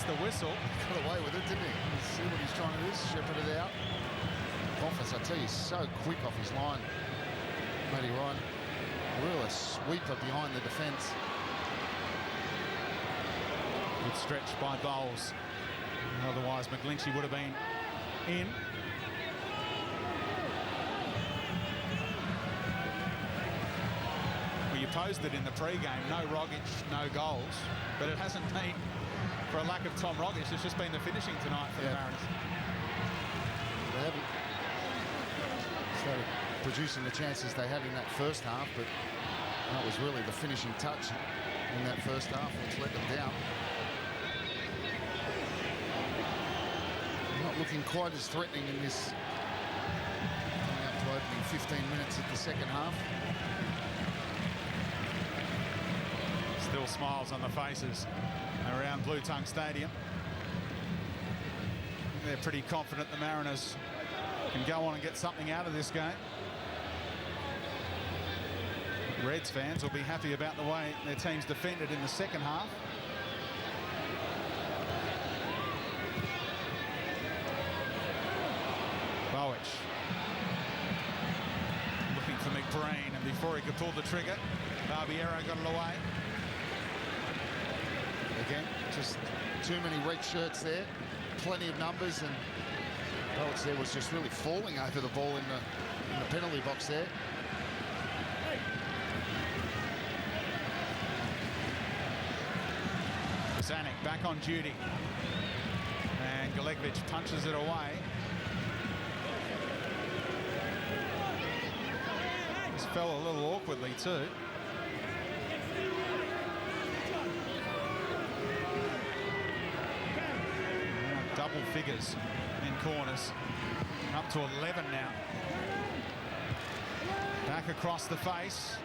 the whistle. Got away with it, didn't he? See what he's trying to do, shepherd it out. Office, I tell you, so quick off his line. Matty Ryan, real sweeper behind the defence. Good stretch by Bowles. Otherwise, McGlinchey would have been in. Well, you posed it in the pre-game, no Rogic, no goals, but it hasn't been for a lack of Tom Rogic. It's just been the finishing tonight for the Mariners. They haven't started producing the chances they had in that first half, but that was really the finishing touch in that first half which let them down. Not looking quite as threatening in this coming up to opening 15 minutes of the second half. Still smiles on the faces around Blue Tongue Stadium. They're pretty confident the Mariners can go on and get something out of this game. Reds fans will be happy about the way their team's defended in the second half. Bowych looking for McBreen, and before he could pull the trigger, Barbiero got it away. Again, just too many red shirts there, plenty of numbers, and Bowych there was just really falling over the ball in the penalty box there. Zanuck back on duty, and Galekovic punches it away. This fell a little awkwardly too. Double figures in corners, up to 11 now. Back across the face,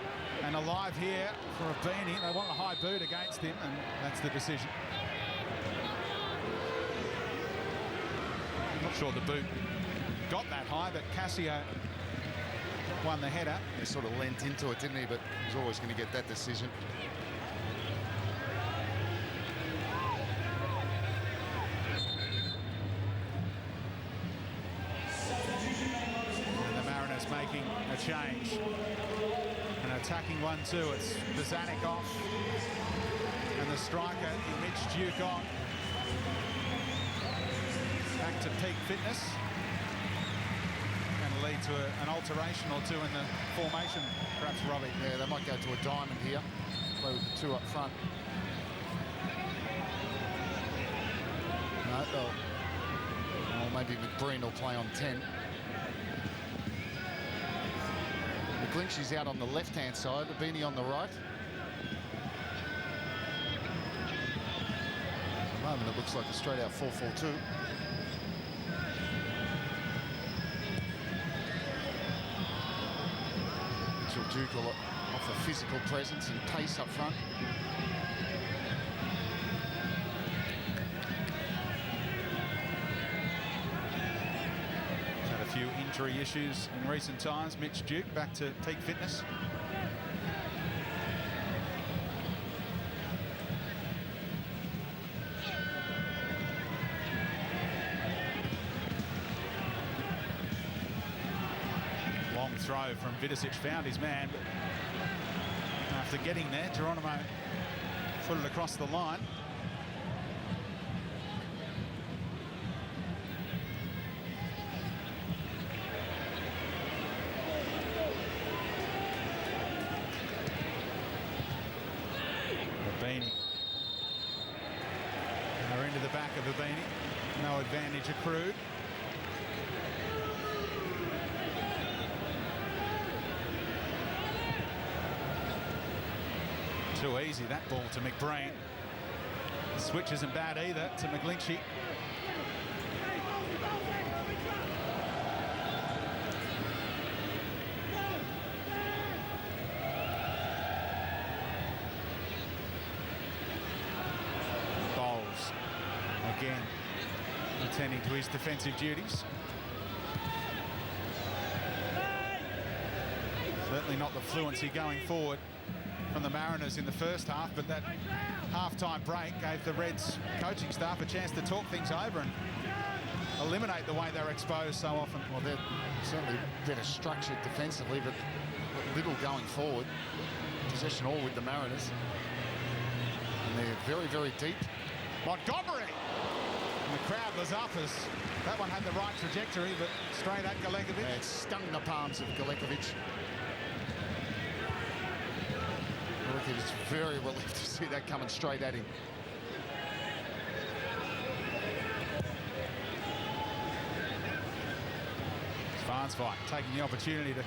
and alive here for a beanie. They want a high boot against him, and that's the decision. I'm not sure the boot got that high, but Cassio won the header. He sort of leant into it, didn't he? But he's always going to get that decision. And the Mariners making a change. An attacking 1-2. It's Zanuck off, and the striker, Mitch Duke, on. Back to peak fitness. Going to lead to an alteration or two in the formation, perhaps, Robbie. Yeah, they might go to a diamond here. Play with the two up front. No, well, maybe McBreen will play on 10. McGlinchey's out on the left-hand side, the beanie on the right. At the moment, it looks like a straight-out 4-4-2. Mitchell Duke will offer physical presence and pace up front. A few injury issues in recent times. Mitch Duke back to peak fitness. Long throw from Vidicic, found his man, but after getting there, Geronimo put it across the line. Beanie. They're into the back of the beanie. No advantage accrued. Too easy, that ball to McBreen. The switch isn't bad either to McGlinchey. Again, attending to his defensive duties. Certainly not the fluency going forward from the Mariners in the first half, but that half-time break gave the Reds coaching staff a chance to talk things over and eliminate the way they're exposed so often. Well, they're certainly better structured defensively, but little going forward. Possession all with the Mariners. And they're very, very deep. Montgomery! And the crowd was up as that one had the right trajectory, but straight at Galekovic. Yeah, it stung the palms of Galekovic. Galekovic is very relieved to see that coming straight at him. Farnsvike taking the opportunity to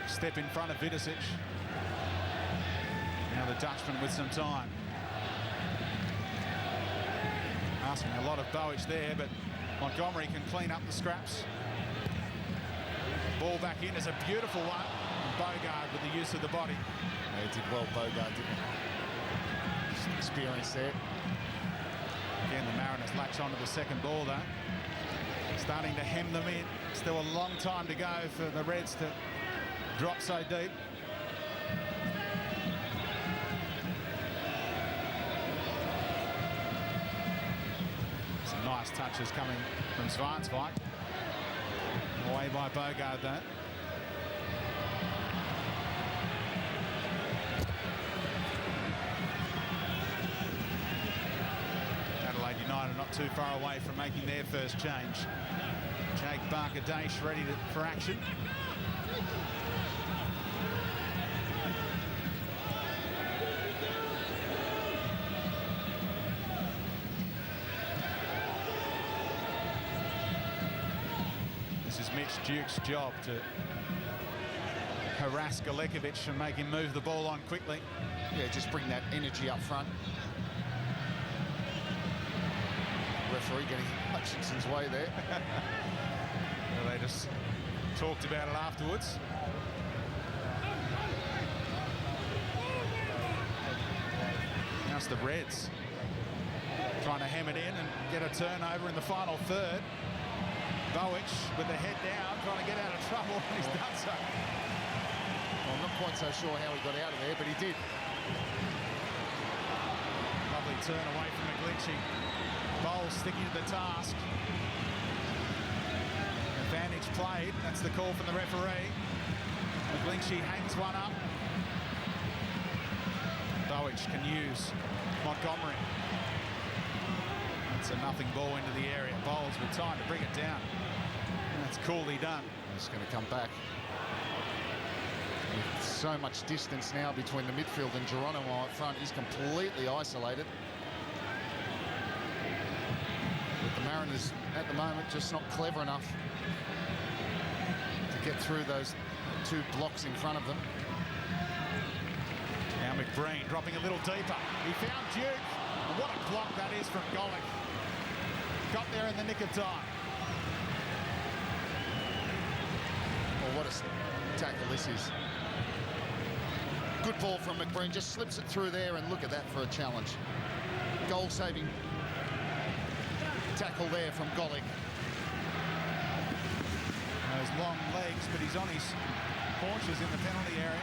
step in front of Vidicic. Now the Dutchman with some time. Asking a lot of Bowick there, but Montgomery can clean up the scraps. Ball back in is a beautiful one. And Bogard with the use of the body. Yeah, he did well, Bogard, didn't he? Just experience there. Again, the Mariners latch onto the second ball, though. Starting to hem them in. Still a long time to go for the Reds to drop so deep. Some nice touches coming from Farnsvike. Away by Bogard, though. Adelaide United not too far away from making their first change. Jake Barker-Dace ready for action. This is Mitch Duke's job to harass Galekovic and make him move the ball on quickly. Yeah, just bring that energy up front. Referee getting Hutchinson's way there. Well, they just talked about it afterwards. Now it's the Reds trying to hem it in and get a turnover in the final third. Bowick with the head down, trying to get out of trouble, and he's done so. Well, I'm not quite so sure how he got out of there, but he did. Lovely turn away from McGlinchey. Bowles sticking to the task. Advantage played. That's the call from the referee. McGlinchey hangs one up. Bowick can use Montgomery. It's a nothing ball into the area. Bowles with time to bring it down. And that's coolly done. He's going to come back. With so much distance now between the midfield and Geronimo up front, he's completely isolated. But the Mariners at the moment just not clever enough to get through those two blocks in front of them. Now McBreen dropping a little deeper. He found Duke. And what a block that is from Golick. Got there in the nick of time. Well, what a tackle this is. Good ball from McBreen, just slips it through there, and look at that for a challenge. Goal-saving tackle there from Golick. Those long legs, but he's on his haunches in the penalty area.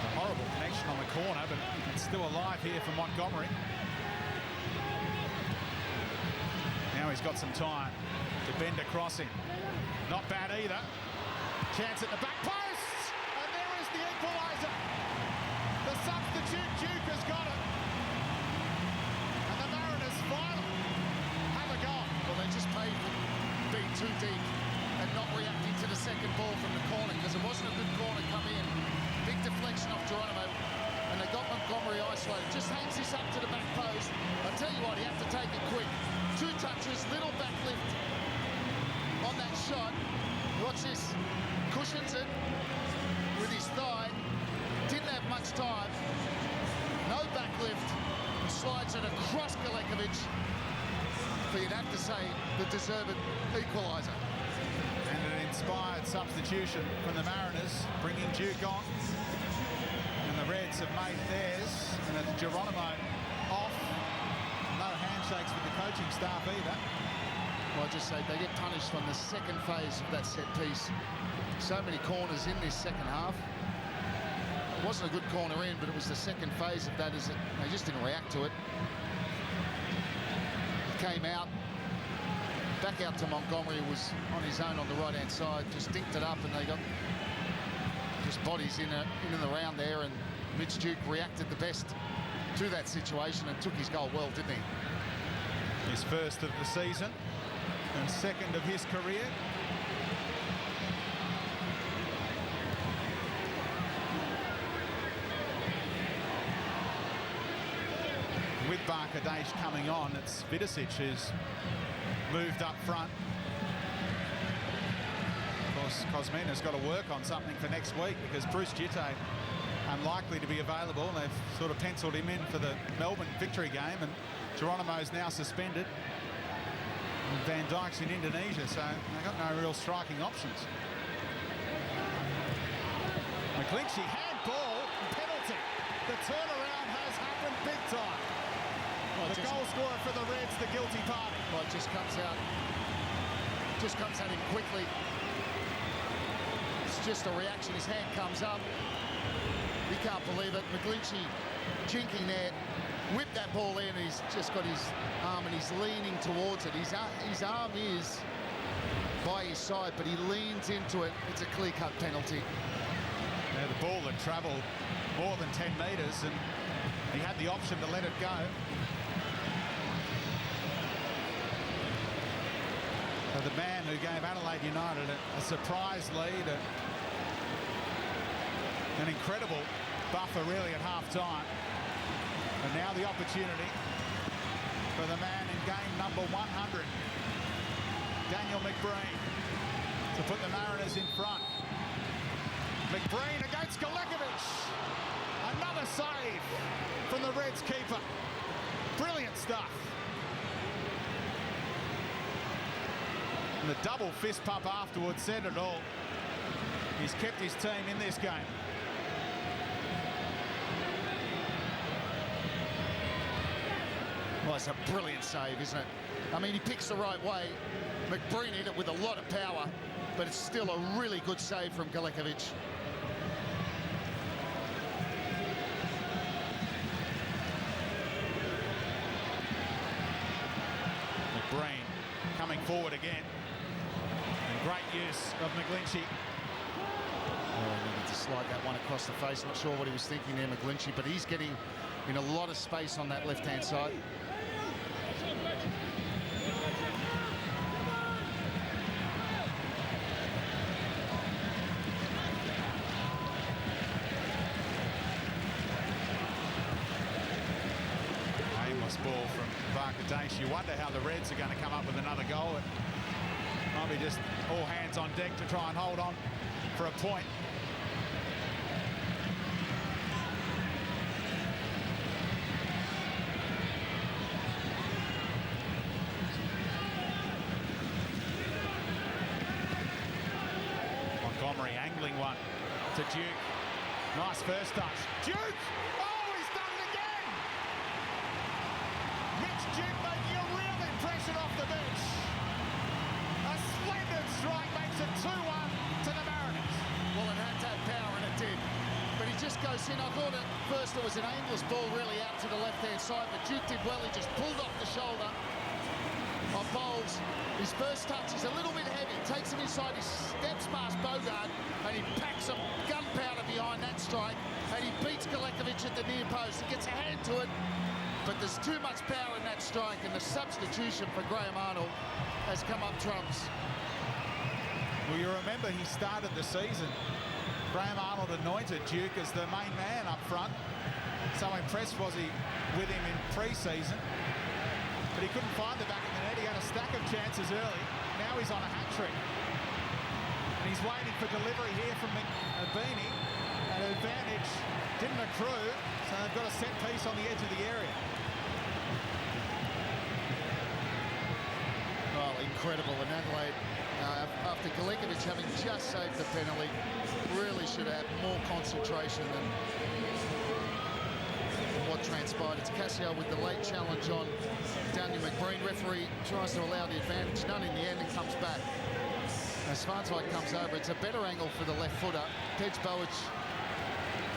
A horrible connection on the corner, but it's still alive here for Montgomery. Now he's got some time to bend across him. Not bad either. Chance at the back post, and there is the equaliser. The substitute Duke has got it. And the Mariners finally have a goal. Well, they just paid for being too deep and not reacting to the second ball from the corner, because it wasn't a good corner come in. Big deflection off Geronimo, and they got Montgomery isolated. Just hangs this up to the back post. I'll tell you what, you have to take it quick. Two touches, little back lift on that shot. Watch this. Cushions it with his thigh. Didn't have much time. No back lift. Slides it across Galekovic. But you'd have to say the deserved equaliser. And an inspired substitution from the Mariners, bringing Duke on. And the Reds have made theirs. And it's Geronimo off. No handshakes with the coaching staff either. Well, I just say they get punished on the second phase of that set piece. So many corners in this second half. wasn't a good corner in, but it was the second phase of that. Is that they just didn't react to it. Came out, back out to Montgomery, who was on his own on the right-hand side, just dinked it up, and they got just bodies in and around there, and Mitch Duke reacted the best to that situation and took his goal well, didn't he? His first of the season and second of his career. With Barkadesh coming on, it's Vidicic who's moved up front. Of course, Kosmina's got to work on something for next week because Bruce Jitte unlikely to be available. They've sort of penciled him in for the Melbourne victory game, and Geronimo's now suspended. And Van Dijk's in Indonesia, so they've got no real striking options. McGlinchey, handball, penalty. The turnaround has happened big time. Well, the goal scorer for the Reds, the guilty party. Well, it just comes at him quickly. It's just a reaction. His hand comes up. He can't believe it. McGlinchey jinking there, whipped that ball in, and he's just got his arm and he's leaning towards it. His arm is by his side, but he leans into it. It's a clear-cut penalty. Yeah, the ball had travelled more than 10 metres, and he had the option to let it go. So the man who gave Adelaide United a surprise lead, an incredible buffer really at half-time. And now the opportunity for the man in game number 100, Daniel McBreen, to put the Mariners in front. McBreen against Galekovic. Another save from the Reds keeper. Brilliant stuff. And the double fist pump afterwards said it all. He's kept his team in this game. Well, it's a brilliant save, isn't it? I mean, he picks the right way. McBreen hit it with a lot of power, but it's still a really good save from Galekovic. McBreen coming forward again. And great use of McGlinchey. Oh, he needed to slide that one across the face. Not sure what he was thinking there, McGlinchey, but he's getting in a lot of space on that left-hand side. Aimless ball from Barkadesh. You wonder how the Reds are going to come up with another goal. It might be just all hands on deck to try and hold on for a point. Montgomery angling one to Duke. Nice first touch. Duke! Oh, he's done it again! Mitch Duke making a real impression off the bench. A splendid strike makes it 2-1 to the Mariners. Well, it had to have power, and it did. But he just goes in. I thought at first it was an aimless ball really out to the left-hand side, but Duke did well. He just pulled off the shoulder of Bowles. His first touch is a little bit heavy. Takes him inside. He steps past Bogard, and he packs some gunpowder behind that strike, and he beats Galekovic at the near post. He gets a hand to it, but there's too much power in that strike, and the substitution for Graham Arnold has come up trumps. Well, you remember he started the season. Graham Arnold anointed Duke as the main man up front. So impressed was he with him in pre-season. But he couldn't find the back of the net. He had a stack of chances early. Now he's on a hat-trick. And he's waiting for delivery here from Beanie. An advantage didn't accrue, so they've got a set piece on the edge of the area. Well, incredible. And Adelaide, after Galekovic having just saved the penalty, really should have more concentration than what transpired. It's Cassio with the late challenge on Daniel McBreen. Referee tries to allow the advantage, none in the end, and comes back. As Svantveit comes over, it's a better angle for the left footer. Tej Bojic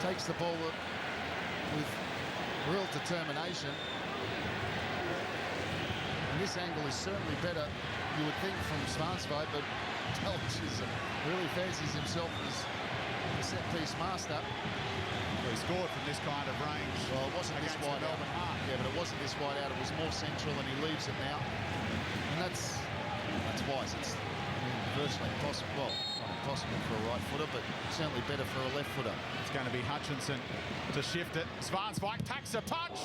takes the ball with real determination. And this angle is certainly better, you would think, from Svansveit, but Delic really fancies himself as a set-piece master. Well, he scored from this kind of range. Well, it wasn't this wide out. Yeah, but it wasn't this wide out. It was more central, and he leaves it now. And that's wise. It's virtually impossible. Well, not impossible for a right footer, but certainly better for a left footer. It's going to be Hutchinson to shift it. Svansveit takes a punch.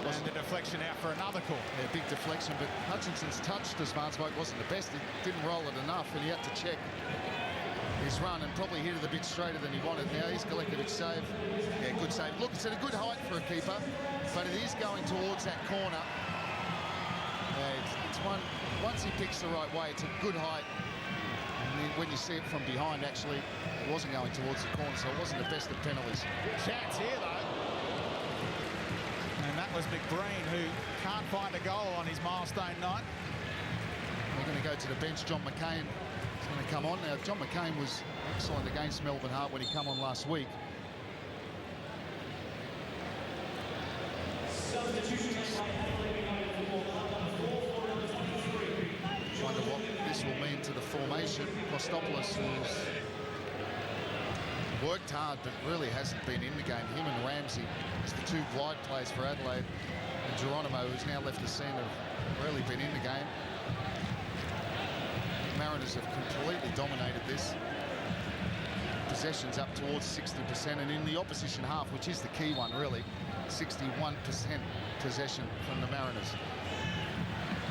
And the deflection out for another call. Yeah, big deflection, but Hutchinson's touch to Svansveit wasn't the best. He didn't roll it enough, and he had to check his run and probably hit it a bit straighter than he wanted. Now he's collected a save. Yeah, good save. Look, it's at a good height for a keeper, but it is going towards that corner. Yeah, it's one. Once he picks the right way, it's a good height. And then when you see it from behind, actually, it wasn't going towards the corner, so it wasn't the best of penalties. Chance here, though. And that was McBreen, who can't find a goal on his milestone night. We're going to go to the bench. John McCain is going to come on. Now, John McCain was excellent against Melbourne Heart when he came on last week. Wonder what this will mean to the formation. Kostopoulos, who's worked hard but really hasn't been in the game. Him and Ramsey is the two wide players for Adelaide. And Geronimo, who's now left the scene, have really been in the game. The Mariners have completely dominated this. Possessions up towards 60%, and in the opposition half, which is the key one really, 61% possession from the Mariners.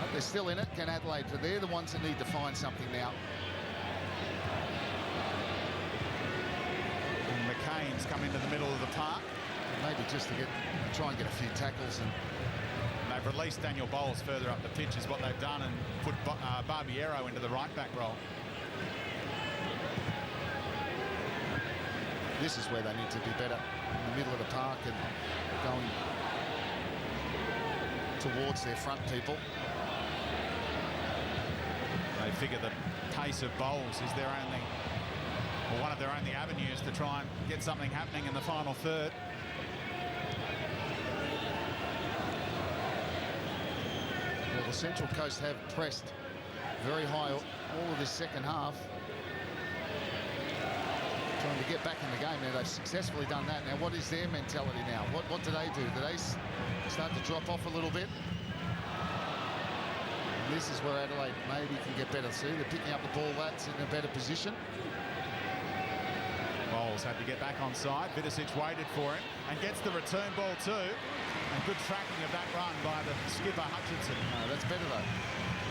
But they're still in it. Can Adelaide? They're the ones that need to find something now. And McCain's come into the middle of the park. Maybe just to try and get a few tackles. And they've released Daniel Bowles further up the pitch is what they've done, and put Barbiero into the right back role. This is where they need to be better, in the middle of the park and going towards their front people. They figure the pace of Bowles is their only, or one of their only avenues to try and get something happening in the final third. Well, the Central Coast have pressed very high all of this second half, trying to get back in the game. Now they've successfully done that. Now what is their mentality now? What do they do? Do they start to drop off a little bit? And this is where Adelaide maybe can get better. See, they're picking up the ball. That's in a better position. Bowles had to get back on side. Vidicic waited for him and gets the return ball too. And good tracking of that run by the skipper Hutchinson. No, that's better though.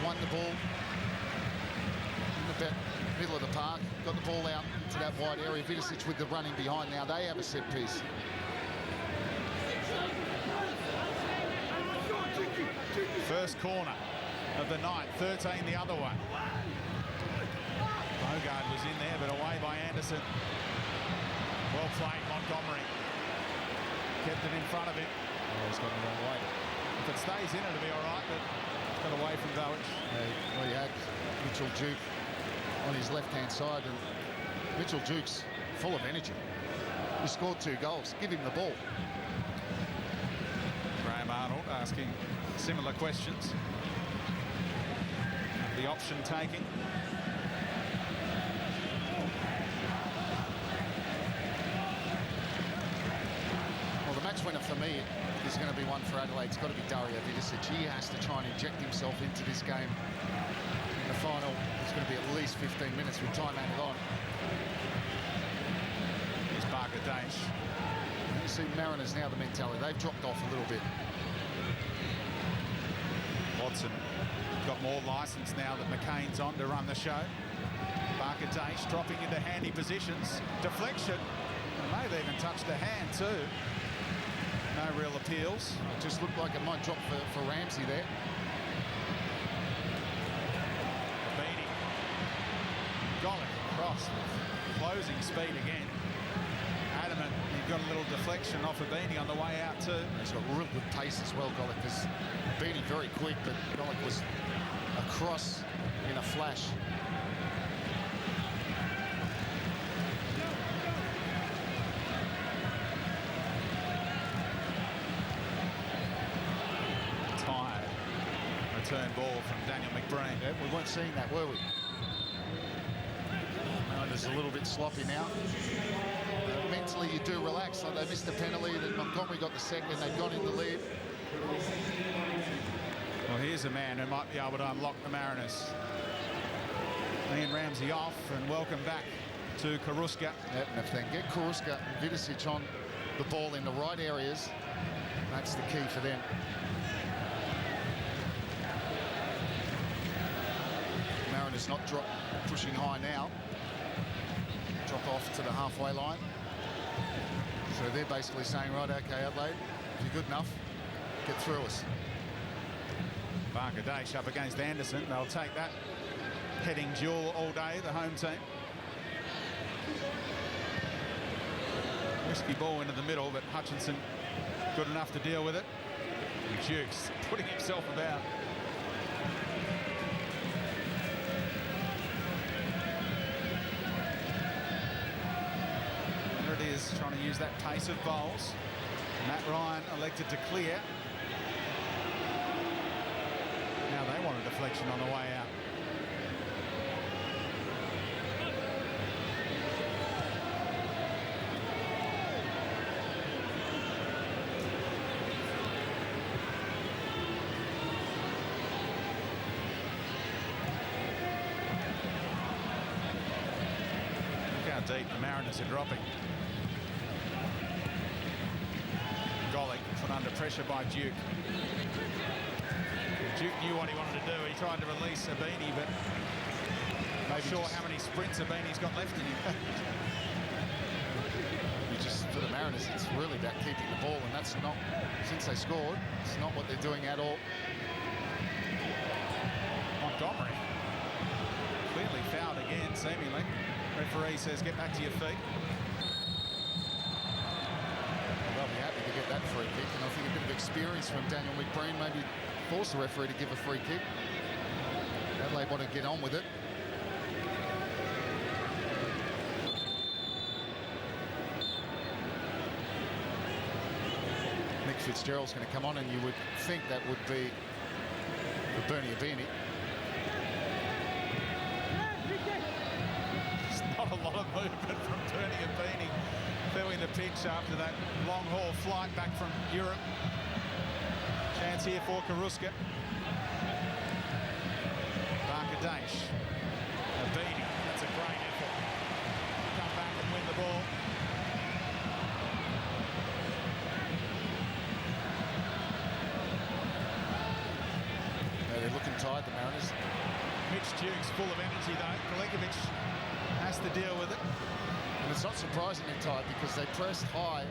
Won the ball in the middle of the park, got the ball out to that wide area. Vidicic with the running behind. Now they have a set piece. First corner of the night, 13 the other way. Bogard was in there, but away by Anderson. Well played, Montgomery. Kept it in front of him. Oh, he's gone the wrong way. If it stays in, it'll be all right, but it's got away from Delic. Well, he had Mitchell Duke on his left-hand side, and Mitchell Duke's full of energy. He scored 2 goals. Give him the ball. Graham Arnold asking similar questions. The option taking. Well, the match winner for me is going to be one for Adelaide. It's got to be Dario Vidicic. He has to try and inject himself into this game. In the final, it's going to be at least 15 minutes with time added on. Here's Barker-Dash. You see Mariners now, the mentality. They've dropped off a little bit. Watson got more licence now that McCain's on to run the show. Barker-Dash dropping into handy positions. Deflection. It may have even touched a hand too. No real appeals. It just looked like it might drop for Ramsey there. Beatty. Golick across. Closing speed again. Adamant. He got a little deflection off of Beatty on the way out too. He's got real good pace as well, Golick, because Beatty very quick, but Golick was across in a flash. return ball from Daniel McBreen. Yeah, we weren't seeing that, were we? Mariners a little bit sloppy now. Mentally, you do relax. Like they missed the penalty, then Montgomery got the second, they've gone in the lead. Well, here's a man who might be able to unlock the Mariners. Ian Ramsey off, and welcome back to Karuska. Yep, and if they can get Karuska and Vidicic on the ball in the right areas, that's the key for them. Mariners not pushing high now. Drop off to the halfway line. So they're basically saying, right, okay, Adelaide, if you're good enough, get through us. Barker-Dash up against Anderson. They'll take that heading duel all day, the home team. Risky ball into the middle, but Hutchinson good enough to deal with it. And Dukes putting himself about. There it is, trying to use that pace of bowls. Matt Ryan elected to clear. Now they want a deflection on the way out. Look how deep the Mariners are dropping. Gollick put under pressure by Duke. Duke knew what he wanted to do. He tried to release Abini, but not sure how many sprints Abini's got left in him. For the Mariners, it's really about keeping the ball, and that's not, since they scored, it's not what they're doing at all. Montgomery clearly fouled again, seemingly. Referee says get back to your feet. They'll be happy to get that free kick, and I think a bit of experience from Daniel McBreen maybe force the referee to give a free kick. Adelaide want to get on with it. Nick Fitzgerald's going to come on, and you would think that would be for Bernie Abini. There's not a lot of movement from Bernie Abini filling the pitch after that long haul flight back from Europe. Chance here for Karuska. Barker-Dash. Abini, that's a great effort. Come back and win the ball. They're looking tired, the Mariners. Mitch Dukes full of energy though. Kalikovic has to deal with it. And it's not surprisingly tight because they pressed high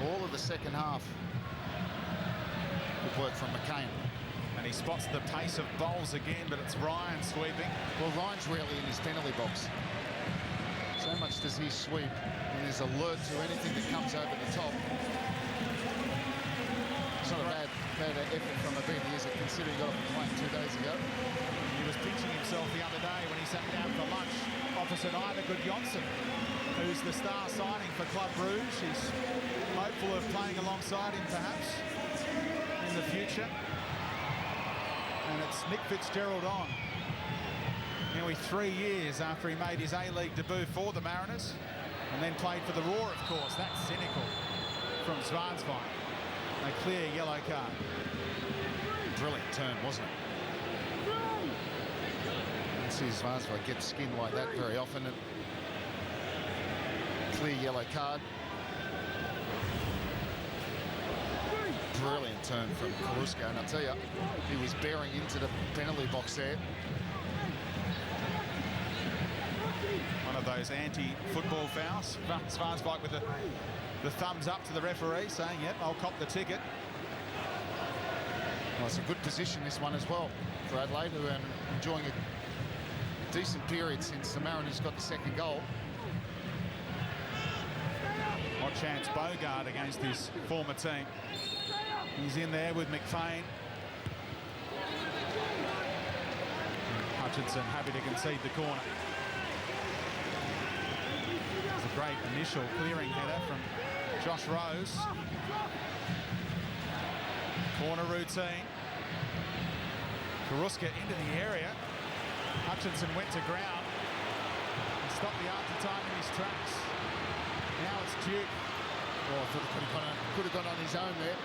all of the second half. Good work from McCain. And he spots the pace of bowls again, but it's Ryan sweeping. Well, Ryan's rarely in his penalty box. So much does he sweep and is alert to anything that comes over the top. It's not a bad effort from Abini, is it, considering he got off the plane 2 days ago? He was pinching himself the other day when he sat down for lunch opposite Ida Gudjonsson, who's the star signing for Club Brugge. He's hopeful of playing alongside him perhaps in the future. And it's Nick Fitzgerald on. Nearly 3 years after he made his A-League debut for the Mariners, and then played for the Roar, of course. That's cynical from Zwanswijk. A clear yellow card. Brilliant turn, wasn't it? You see Zwanswijk get skinned like that very often. And clear yellow card. Brilliant turn from Karuska, and I tell you, he was bearing into the penalty box there. One of those anti-football fouls. Zwanswijk with the thumbs up to the referee, saying, yep, I'll cop the ticket. Well, it's a good position, this one as well, for Adelaide, who are enjoying a decent period since the Mariners got the second goal. What chance Bogard against his former team. He's in there with McFain. Hutchinson happy to concede the corner. It's a great initial clearing header from Josh Rose. Corner routine. Karuska into the area. Hutchinson went to ground and stopped the Argentine in his tracks. Now it's Duke. Oh, I thought he could have gone on his own there.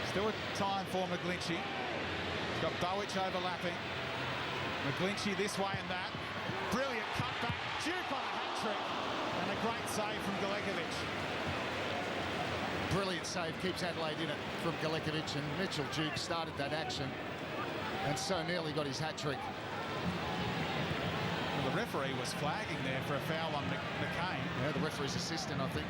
Still a time for McGlinchey. He's got Bowick overlapping. McGlinchey this way and that. Brilliant cutback. Duke on a hat-trick. And a great save from Galekovic. Brilliant save, keeps Adelaide in it from Galekovic, and Mitchell Duke started that action and so nearly got his hat-trick. Well, the referee was flagging there for a foul on McCain. Yeah, the referee's assistant, I think,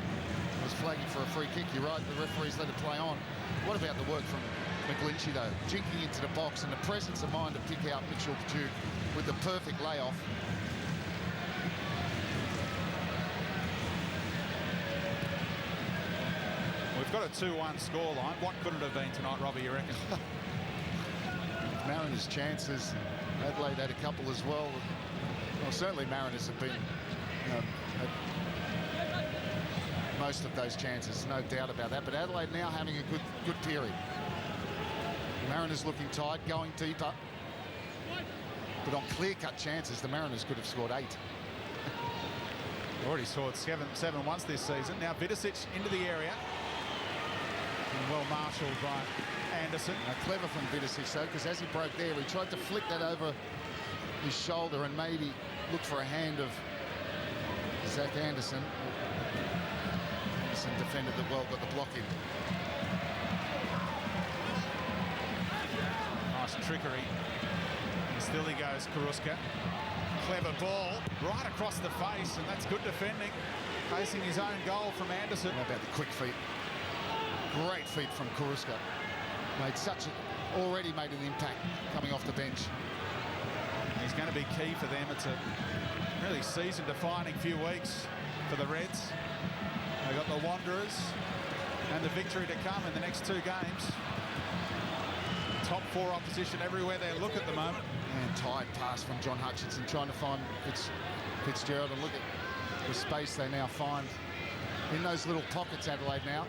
was flagging for a free kick. You're right, the referee's let it play on. What about the work from McGlinchey, though? Jinking into the box and the presence of mind to pick out Mitchell Duke with the perfect layoff. We've got a 2-1 scoreline. What could it have been tonight, Robbie, you reckon? Mariners' chances. Adelaide had a couple as well. Well, certainly Mariners have been had most of those chances, no doubt about that. But Adelaide now having a good period. Mariners looking tight, going deeper. But on clear-cut chances, the Mariners could have scored 8. Already scored 7 once this season. Now Vidicic into the area. And well marshalled by Anderson. Clever from Vidicic, though, because as he broke there, he tried to flick that over his shoulder and maybe look for a hand of Zach Anderson. Anderson defended it well, got the block in. Nice trickery. And still he goes, Karuska. Clever ball right across the face, and that's good defending. Facing his own goal from Anderson. How about the quick feet? Great feet from Karuska. Already made an impact coming off the bench. He's going to be key for them. It's a really season-defining few weeks for the Reds. They've got the Wanderers and the victory to come in the next 2 games. Top 4 opposition everywhere they look at the moment. And tight pass from John Hutchinson, trying to find Fitzgerald, and look at the space they now find in those little pockets, Adelaide now.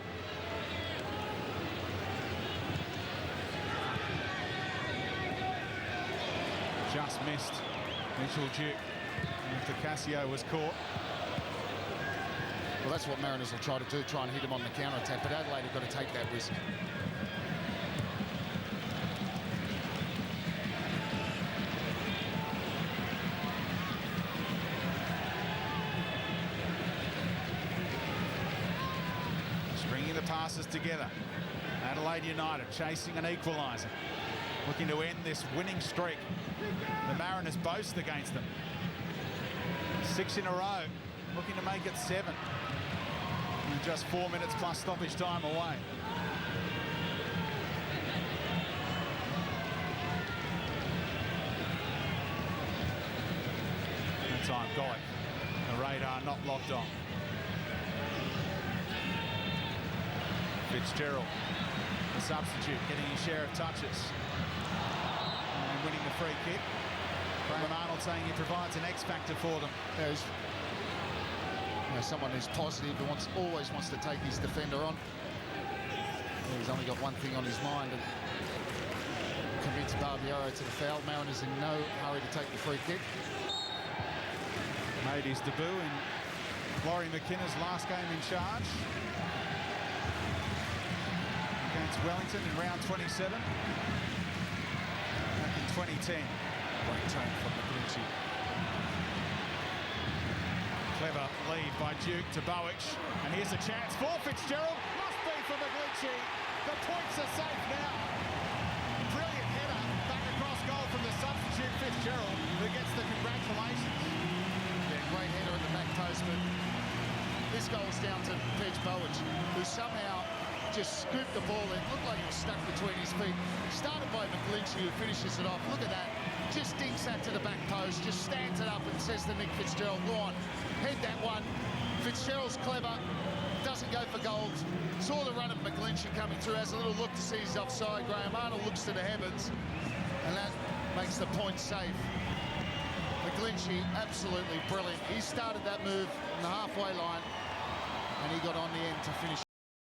Just missed Mitchell Duke after Cassio was caught. Well, that's what Mariners will try to do, try and hit him on the counter-attack, but Adelaide have got to take that risk. Stringing the passes together. Adelaide United chasing an equaliser. Looking to end this winning streak. The Mariners boast against them. 6 in a row. Looking to make it 7. And just 4 minutes plus stoppage time away. That time, Golik. The radar not locked on. Fitzgerald, the substitute, getting his share of touches. And winning the free kick. Graham Arnold saying he provides an X factor for them. Yeah, someone who's positive, who always wants to take his defender on. He's only got one thing on his mind, and commits Barbiero to the foul. Mariners in no hurry to take the free kick. Made his debut in Laurie McKenna's last game in charge against Wellington in round 27 back in 2010. Great turn from McGlinchey. Clever lead by Duke to Bowick, and here's a chance for Fitzgerald. Must be for McGlinchey. The points are safe now. Brilliant header back across goal from the substitute Fitzgerald, who gets the congratulations. Yeah, great header at the back post, but this goal's down to Pedge Bowick, who somehow just scooped the ball in. Looked like it was stuck between his feet. Started by McGlinchey, who finishes it off. Look at that. Just dinks that to the back post, just stands it up and says to Nick Fitzgerald, go on, head that one. Fitzgerald's clever, doesn't go for goals. Saw the run of McGlinchey coming through, has a little look to see he's offside. Graham Arnold looks to the heavens, and that makes the point safe. McGlinchey, absolutely brilliant. He started that move on the halfway line, and he got on the end to finish.